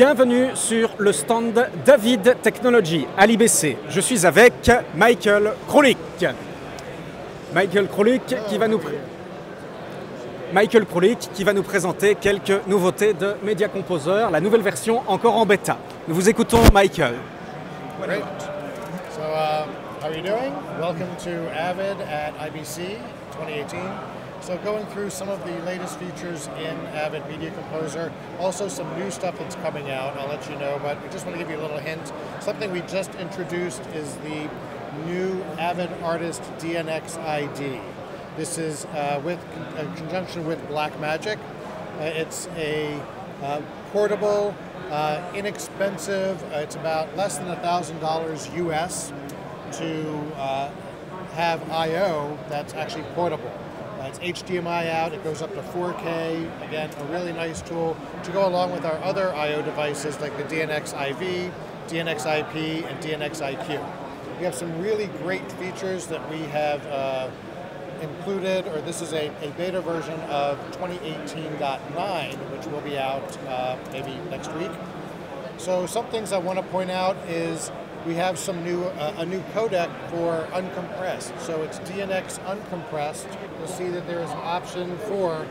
Bienvenue sur le stand d'Avid Technology à l'IBC. Je suis avec Michael Krulik. Michael Krulik qui va nous présenter quelques nouveautés de Media Composer, la nouvelle version encore en bêta. Nous vous écoutons, Michael. Great. So, how are you doing? Welcome to Avid at IBC 2018. So going through some of the latest features in Avid Media Composer, also some new stuff that's coming out, I'll let you know, but we just want to give you a little hint. Something we just introduced is the new Avid Artist DNX ID. This is in conjunction with Blackmagic. It's a portable, inexpensive, it's about less than $1,000 US to have I/O that's actually portable. It's HDMI out, it goes up to 4K, again, a really nice tool to go along with our other I/O devices like the DNX IV, DNX IP, and DNX IQ. We have some really great features that we have included, or this is a beta version of 2018.9, which will be out maybe next week. So some things I want to point out is we have some a new codec for Uncompressed. So it's DNX Uncompressed. You'll see that there is an option for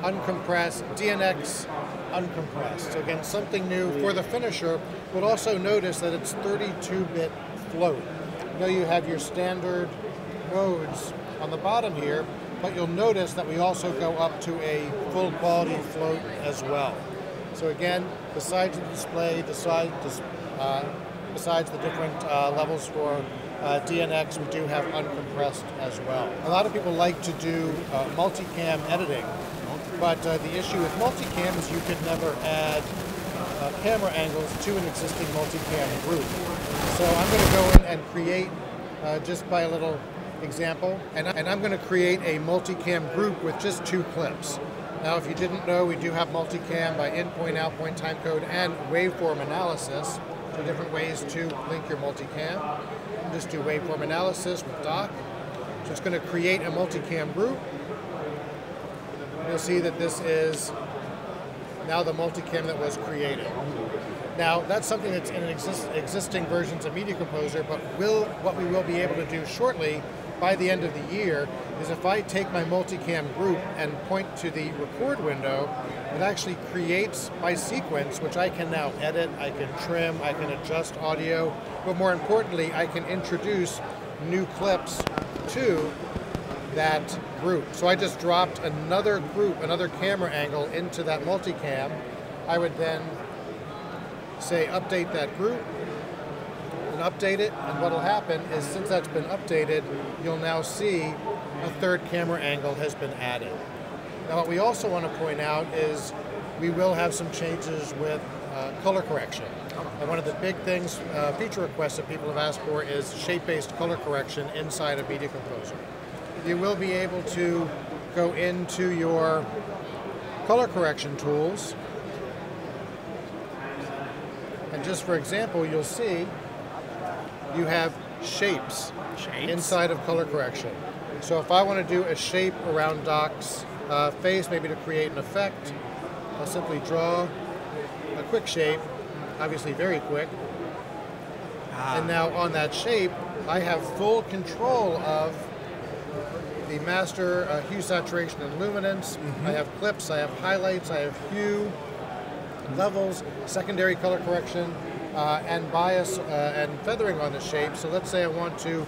Uncompressed, DNX Uncompressed. So again, something new for the finisher, but also notice that it's 32-bit float. I know you have your standard modes on the bottom here, but you'll notice that we also go up to a full quality float as well. So again, besides the display, besides the different levels for DNX, we do have Uncompressed as well. A lot of people like to do multicam editing, but the issue with multicam is you could never add camera angles to an existing multicam group. So I'm going to go in and create, just by a little example, and I'm going to create a multicam group with just 2 clips. Now, if you didn't know, we do have multicam by in-point, out-point timecode and waveform analysis. So different ways to link your multicam. Just do waveform analysis with doc. So it's going to create a multicam group. You'll see that this is now the multicam that was created. Now, that's something that's in existing versions of Media Composer, but what we will be able to do shortly by the end of the year is if I take my multicam group and point to the record window, it actually creates my sequence, which I can now edit, I can trim, I can adjust audio, but more importantly, I can introduce new clips to that group. So I just dropped another group, another camera angle into that multicam. I would then say update that group, and update it, and what will happen is since that's been updated, you'll now see a third camera angle has been added. Now what we also want to point out is we will have some changes with color correction. And one of the big things, feature requests that people have asked for is shape-based color correction inside of Media Composer. You will be able to go into your color correction tools, and just for example, you'll see you have shapes inside of color correction. So if I want to do a shape around Doc's face, maybe to create an effect, I'll simply draw a quick shape, obviously very quick. And now on that shape, I have full control of the master hue, saturation, and luminance. I have clips, I have highlights, I have hue, levels, secondary color correction, and bias and feathering on the shape. So let's say I want to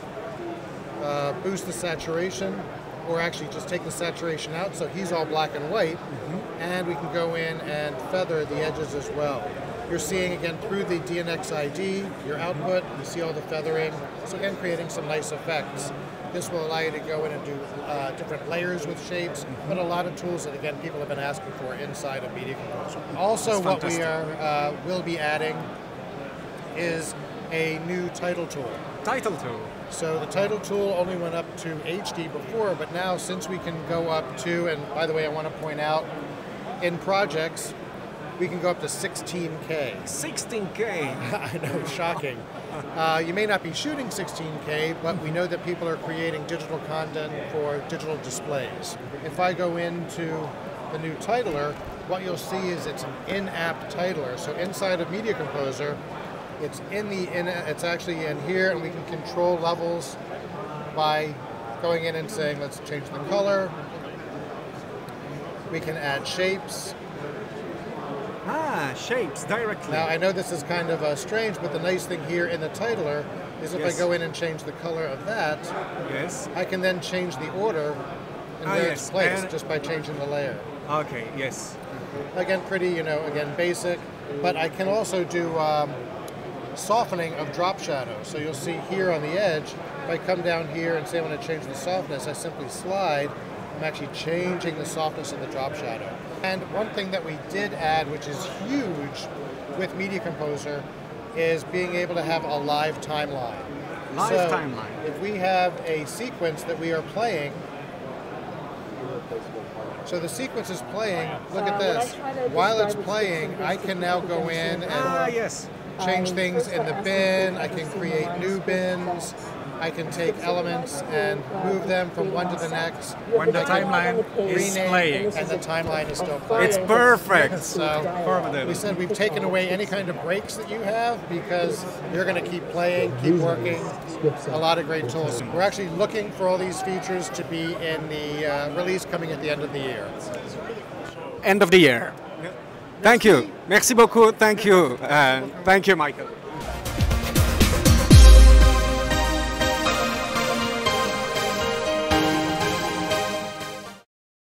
boost the saturation, or actually just take the saturation out so he's all black and white, and we can go in and feather the edges as well. You're seeing again through the DNX ID, your output, you see all the feathering, so again creating some nice effects. This will allow you to go in and do different layers with shapes, but a lot of tools that again people have been asking for inside of Media Composer. Also what we will be adding is a new title tool. Title tool. So the title tool only went up to HD before, but now since we can go up to, and by the way I want to point out, in projects we can go up to 16K. 16K? I know, shocking. You may not be shooting 16K, but we know that people are creating digital content for digital displays. If I go into the new titler, what you'll see is it's an in-app titler. So inside of Media Composer, it's it's actually in here, and we can control levels by going in and saying, let's change the color. We can add shapes. Ah, shapes directly. Now I know this is kind of strange, but the nice thing here in the titler is if I go in and change the color of that, I can then change the order and where it's placed just by changing the layer. Okay, yes. Again, pretty, again, basic, but I can also do softening of drop shadow. So you'll see here on the edge, if I come down here and say I want to change the softness, I simply slide. I'm actually changing the softness of the drop shadow. And one thing that we did add, which is huge with Media Composer, is being able to have a live timeline. Live timeline. If we have a sequence that we are playing, so the sequence is playing, look at this. While it's playing, I can now go in and change things in the bin. I can create new bins. I can take elements and move them from one to the next. When the timeline is playing. And the timeline is still playing. It's perfect. So we said we've taken away any kind of breaks that you have because you're going to keep playing, keep working. A lot of great tools. We're actually looking for all these features to be in the release coming at the end of the year. End of the year. Thank you. Merci beaucoup. Thank you. Thank you, Michael.